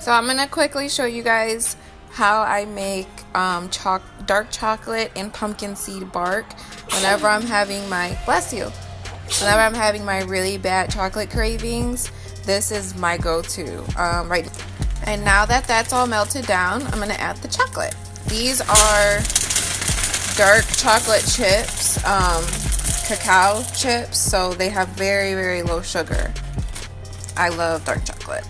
So I'm gonna quickly show you guys how I make dark chocolate and pumpkin seed bark whenever I'm having my really bad chocolate cravings. This is my go-to. Right. And now that that's all melted down, I'm gonna add the chocolate. These are dark chocolate chips, cacao chips, so they have very, very low sugar. I love dark chocolate.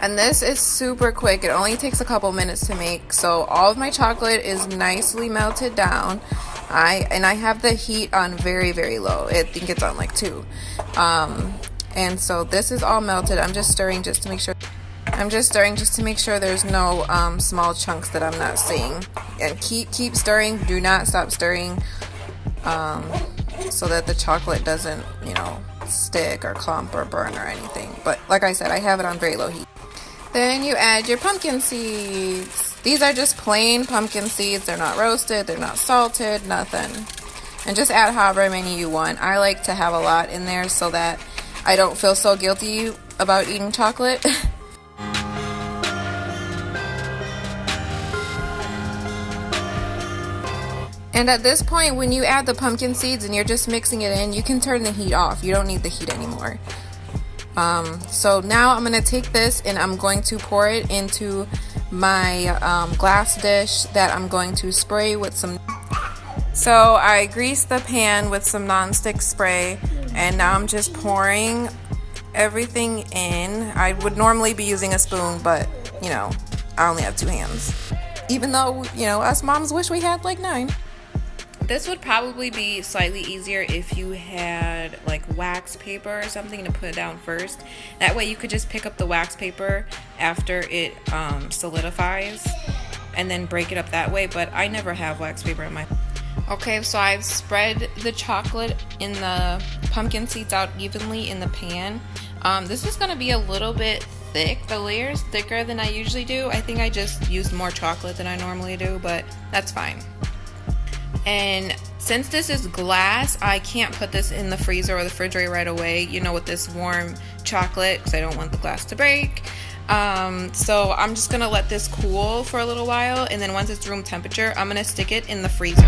And this is super quick. It only takes a couple minutes to make. So all of my chocolate is nicely melted down. I have the heat on very, very low. I think it's on like 2. And so this is all melted. I'm just stirring just to make sure. There's no small chunks that I'm not seeing. And keep stirring. Do not stop stirring. So that the chocolate doesn't, stick or clump or burn or anything. But like I said, I have it on very low heat. Then you add your pumpkin seeds. These are just plain pumpkin seeds. They're not roasted, they're not salted, nothing. And just add however many you want. I like to have a lot in there so that I don't feel so guilty about eating chocolate. And at this point, when you add the pumpkin seeds and you're just mixing it in, you can turn the heat off. You don't need the heat anymore. So now I'm going to take this and I'm going to pour it into my glass dish that I'm going to spray with some. So I greased the pan with some nonstick spray and now I'm just pouring everything in. I would normally be using a spoon, but I only have 2 hands. Even though, us moms wish we had like 9. This would probably be slightly easier if you had like wax paper or something to put down first. That way you could just pick up the wax paper after it solidifies and then break it up that way, but I never have wax paper in my. Okay, so I've spread the chocolate in the pumpkin seeds out evenly in the pan. This is going to be a little bit thick. The layer is thicker than I usually do. I think I just used more chocolate than I normally do, but that's fine. And since this is glass, I can't put this in the freezer or the refrigerator right away, with this warm chocolate, because I don't want the glass to break. So I'm just going to let this cool for a little while, and then once it's room temperature, I'm going to stick it in the freezer.